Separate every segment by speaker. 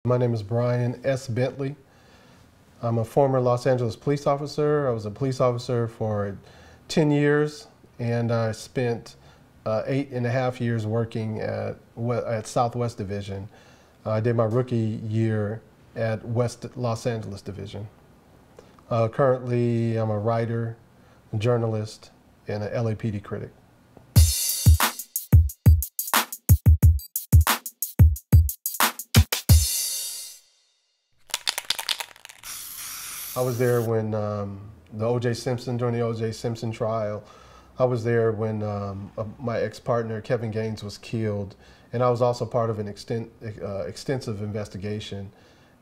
Speaker 1: My name is Brian S. Bentley. I'm a former Los Angeles police officer. I was a police officer for 10 years, and I spent 8.5 years working at Southwest Division. I did my rookie year at West Los Angeles Division. Currently, I'm a writer, a journalist, and an LAPD critic. I was there when during the O.J. Simpson trial. I was there when my ex-partner, Kevin Gaines, was killed. And I was also part of an extensive investigation.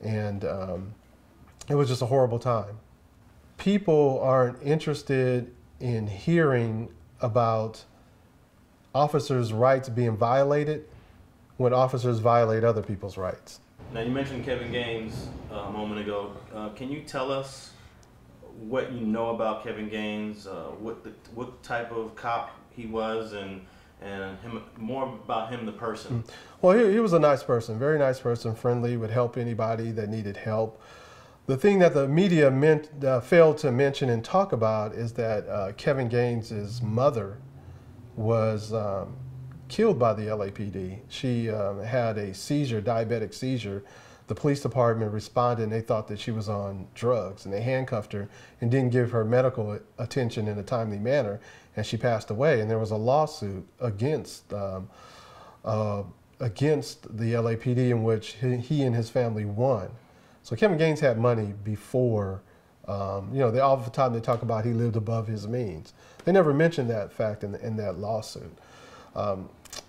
Speaker 1: And it was just a horrible time. People aren't interested in hearing about officers' rights being violated when officers violate other people's rights.
Speaker 2: Now, you mentioned Kevin Gaines a moment ago. Can you tell us what you know about Kevin Gaines, what type of cop he was, and more about him, the person?
Speaker 1: Well, he was a nice person, very nice person, friendly, would help anybody that needed help. The thing that the media failed to mention and talk about is that Kevin Gaines' mother was killed by the LAPD. She had a seizure, diabetic seizure. The police department responded and they thought that she was on drugs, and they handcuffed her and didn't give her medical attention in a timely manner, and she passed away. And there was a lawsuit against the LAPD in which he and his family won. So Kevin Gaines had money before, all the time they talk about he lived above his means. They never mentioned that fact in that lawsuit.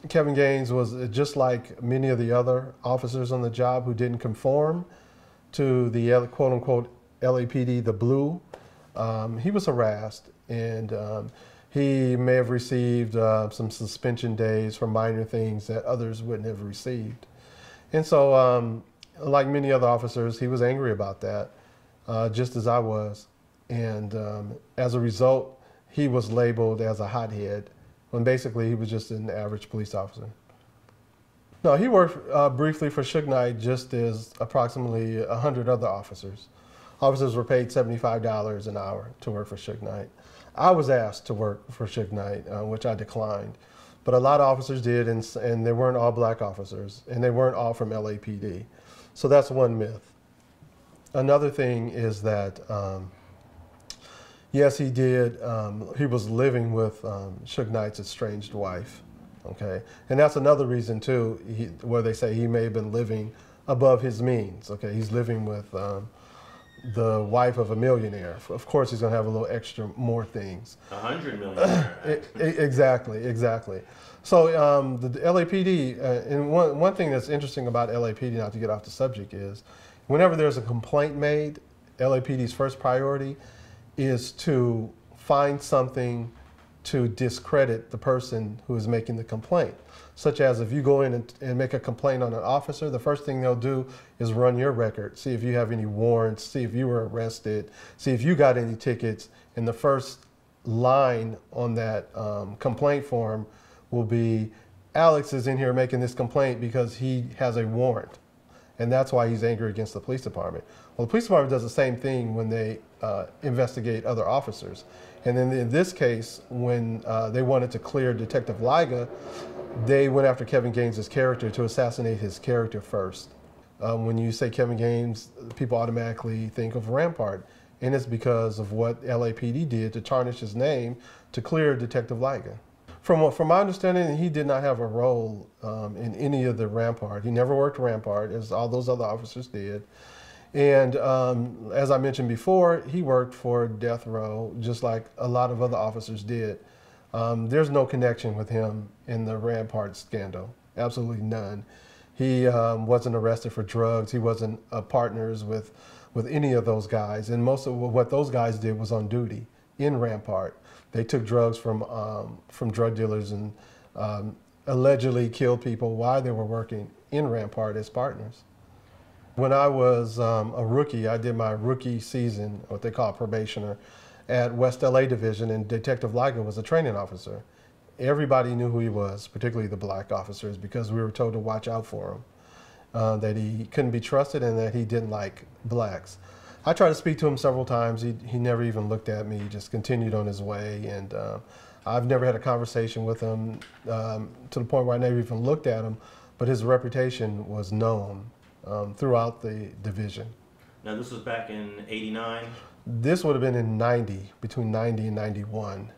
Speaker 1: Kevin Gaines was just like many of the other officers on the job who didn't conform to the quote-unquote LAPD, the blue. He was harassed, and he may have received some suspension days for minor things that others wouldn't have received. And so, like many other officers, he was angry about that, just as I was. And as a result, he was labeled as a hothead, when basically he was just an average police officer. No, he worked briefly for Suge Knight, just as approximately 100 other officers. Officers were paid $75 an hour to work for Suge Knight. I was asked to work for Suge Knight, which I declined. But a lot of officers did, and they weren't all black officers, and they weren't all from LAPD. So that's one myth. Another thing is that yes, he did. He was living with Suge Knight's estranged wife, okay? And that's another reason, too, where they say he may have been living above his means, okay? He's living with the wife of a millionaire. Of course, he's going to have a little extra more things.
Speaker 2: 100 millionaire.
Speaker 1: Exactly. So the LAPD, and one thing that's interesting about LAPD, not to get off the subject, is whenever there's a complaint made, LAPD's first priority is to find something to discredit the person who is making the complaint. Such as if you go in and make a complaint on an officer, the first thing they'll do is run your record, see if you have any warrants, see if you were arrested, see if you got any tickets, and the first line on that complaint form will be, Alex is in here making this complaint because he has a warrant. And that's why he's angry against the police department. Well, the police department does the same thing when they investigate other officers. And then in this case, when they wanted to clear Detective Lyga, they went after Kevin Gaines' character to assassinate his character first. When you say Kevin Gaines, people automatically think of Rampart. And it's because of what LAPD did to tarnish his name to clear Detective Lyga. From my understanding, he did not have a role in any of the Rampart. He never worked Rampart, as all those other officers did. And as I mentioned before, he worked for Death Row, just like a lot of other officers did. There's no connection with him in the Rampart scandal, absolutely none. He wasn't arrested for drugs. He wasn't partners with any of those guys. And most of what those guys did was on duty in Rampart. They took drugs from drug dealers and allegedly killed people while they were working in Rampart as partners. When I was a rookie, I did my rookie season, what they call probationer, at West LA Division, and Detective Lyga was a training officer. Everybody knew who he was, particularly the black officers, because we were told to watch out for him. that he couldn't be trusted and that he didn't like blacks. I tried to speak to him several times. He never even looked at me. He just continued on his way. And I've never had a conversation with him to the point where I never even looked at him. But his reputation was known throughout the division.
Speaker 2: Now, this was back in '89?
Speaker 1: This would have been in 90, between 90 and 91,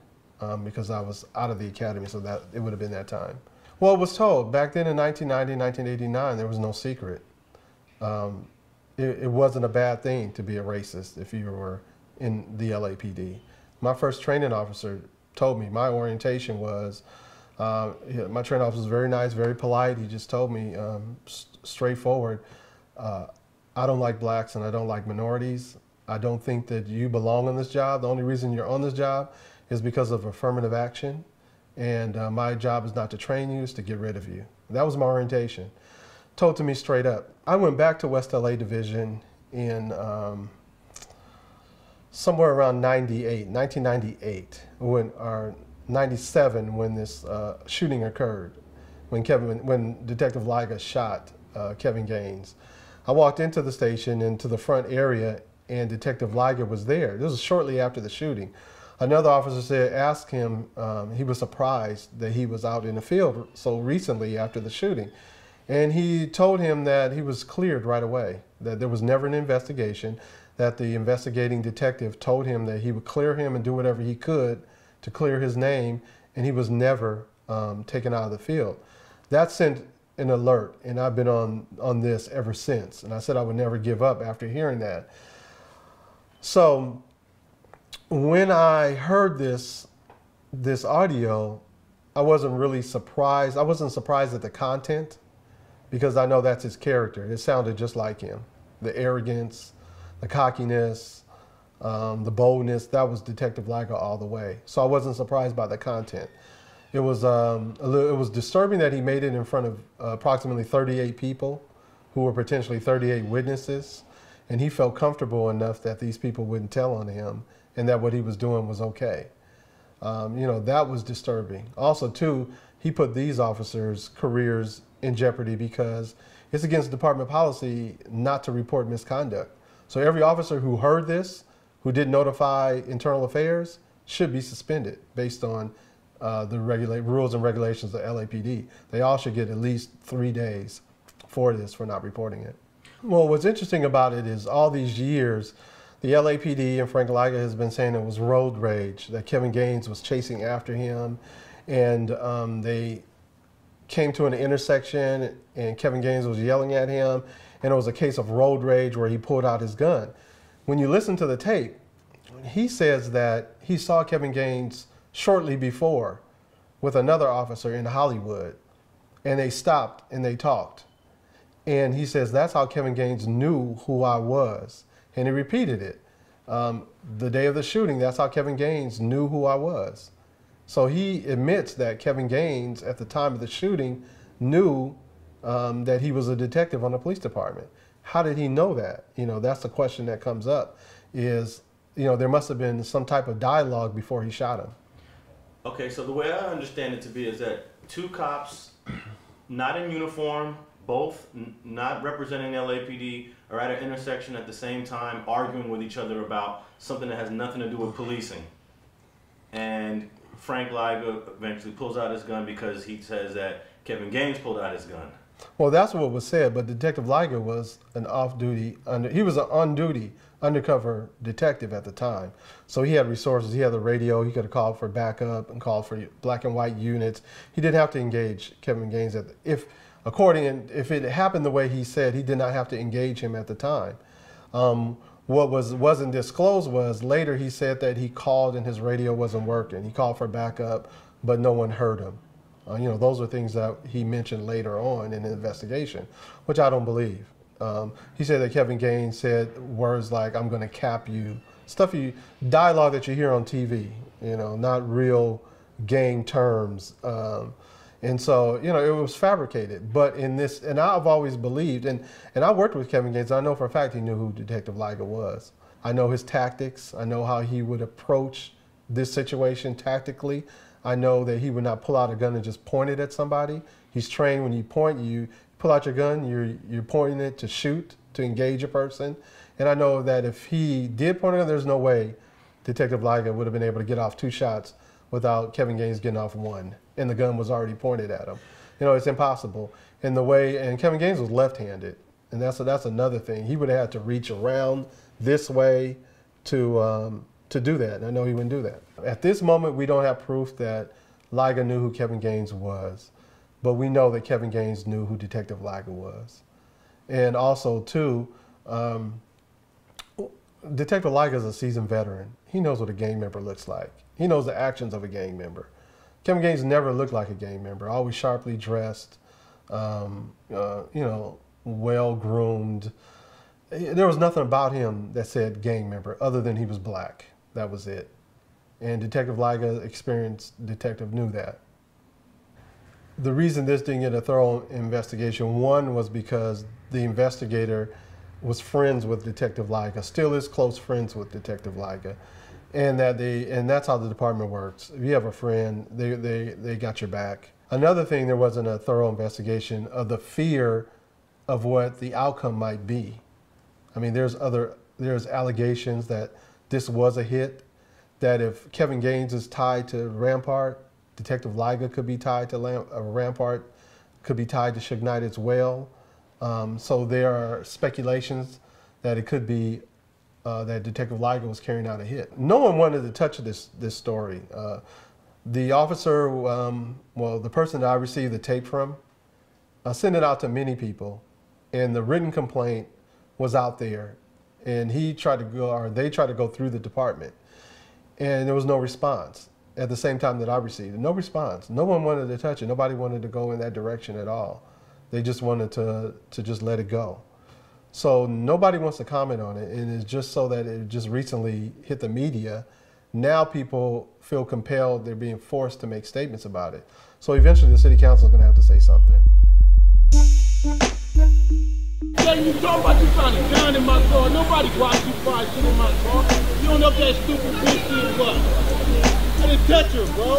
Speaker 1: because I was out of the academy, so that it would have been that time. Well, it was told back then in 1990, 1989, there was no secret. It wasn't a bad thing to be a racist if you were in the LAPD. My first training officer told me, my orientation was, my training officer was very nice, very polite. He just told me straightforward, I don't like blacks and I don't like minorities. I don't think that you belong on this job. The only reason you're on this job is because of affirmative action. And my job is not to train you, it's to get rid of you. That was my orientation. Told to me straight up. I went back to West LA Division in somewhere around 1998, or 97, when this shooting occurred, when Detective Lyga shot Kevin Gaines. I walked into the station, into the front area, and Detective Lyga was there. This was shortly after the shooting. Another officer asked him, he was surprised that he was out in the field so recently after the shooting. And he told him that he was cleared right away, that there was never an investigation, that the investigating detective told him that he would clear him and do whatever he could to clear his name, and he was never taken out of the field. That sent an alert, and I've been on this ever since. And I said I would never give up after hearing that. So when I heard this audio, I wasn't really surprised. I wasn't surprised at the content, because I know that's his character. It sounded just like him. The arrogance, the cockiness, the boldness, that was Detective Lyga all the way. So I wasn't surprised by the content. It was disturbing that he made it in front of approximately 38 people who were potentially 38 witnesses. And he felt comfortable enough that these people wouldn't tell on him and that what he was doing was okay. You know, that was disturbing. Also, too, he put these officers' careers in jeopardy because it's against department policy not to report misconduct. So every officer who heard this, who didn't notify internal affairs, should be suspended based on the rules and regulations of LAPD. They all should get at least 3 days for this, for not reporting it. Well, what's interesting about it is all these years, the LAPD and Frank Lyga has been saying it was road rage, that Kevin Gaines was chasing after him, and they came to an intersection and Kevin Gaines was yelling at him, and it was a case of road rage where he pulled out his gun. When you listen to the tape, he says that he saw Kevin Gaines shortly before with another officer in Hollywood, and they stopped and they talked. And he says that's how Kevin Gaines knew who I was. And he repeated it. The day of the shooting, that's how Kevin Gaines knew who I was. So he admits that Kevin Gaines, at the time of the shooting, knew that he was a detective on the police department. How did he know that? You know, that's the question that comes up is, you know, there must have been some type of dialogue before he shot him.
Speaker 2: Okay, so the way I understand it to be is that two cops, not in uniform, both not representing LAPD, are at an intersection at the same time arguing with each other about something that has nothing to do with policing. And Frank Lyga eventually pulls out his gun because he says that Kevin Gaines pulled out his gun.
Speaker 1: Well, that's what was said, but Detective Lyga was an off-duty, he was an on-duty undercover detective at the time. So he had resources, he had the radio, he could have called for backup and called for black and white units. He didn't have to engage Kevin Gaines if it happened the way he said, he did not have to engage him at the time. What wasn't disclosed was later he said that he called and his radio wasn't working. He called for backup, but no one heard him. You know, those are things that he mentioned later on in the investigation, which I don't believe. He said that Kevin Gaines said words like, "I'm going to cap you," dialogue that you hear on TV, you know, not real gang terms. And so, you know, it was fabricated. But in this, and I've always believed, and I worked with Kevin Gaines, I know for a fact he knew who Detective Lyga was. I know his tactics. I know how he would approach this situation tactically. I know that he would not pull out a gun and just point it at somebody. He's trained when you point pull out your gun, you're pointing it to shoot, to engage a person. And I know that if he did point it, there's no way Detective Lyga would have been able to get off 2 shots without Kevin Gaines getting off 1, and the gun was already pointed at him. You know, it's impossible. And Kevin Gaines was left-handed, and that's another thing. He would have had to reach around this way to do that, and I know he wouldn't do that. At this moment, we don't have proof that Lyga knew who Kevin Gaines was, but we know that Kevin Gaines knew who Detective Lyga was. And also, too, Detective Lyga is a seasoned veteran. He knows what a gang member looks like. He knows the actions of a gang member. Kevin Gaines never looked like a gang member, always sharply dressed, you know, well-groomed. There was nothing about him that said gang member other than he was black. That was it. And Detective Lyga, experienced detective, knew that. The reason this didn't get a thorough investigation, one, was because the investigator was friends with Detective Lyga, still is close friends with Detective Lyga, and that's how the department works. If you have a friend, they got your back. Another thing, there wasn't a thorough investigation of the fear of what the outcome might be. I mean, there's allegations that this was a hit, that if Kevin Gaines is tied to Rampart, Detective Lyga could be tied to Rampart, could be tied to Suge Knight as well. So there are speculations that it could be that Detective Lyga was carrying out a hit. No one wanted to touch this story. The officer, well, the person that I received the tape from, sent it out to many people, and the written complaint was out there, and they tried to go through the department, and there was no response. At the same time that I received it, no response. No one wanted to touch it. Nobody wanted to go in that direction at all. They just wanted to just let it go. So nobody wants to comment on it, and it's just so that it just recently hit the media. Now people feel compelled, they're being forced to make statements about it. So eventually the city council is going to have to say something.
Speaker 3: Yeah, you talk about you found a gun in my car. Nobody watched you find shit in my car. You don't know if that stupid bitch did what. I didn't touch her, bro.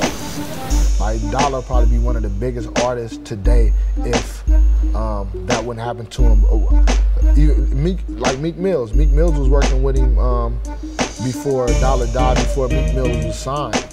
Speaker 4: Like, Dollar probably be one of the biggest artists today if that wouldn't happen to him. Meek Mills was working with him before Dollar died, before Meek Mills was signed.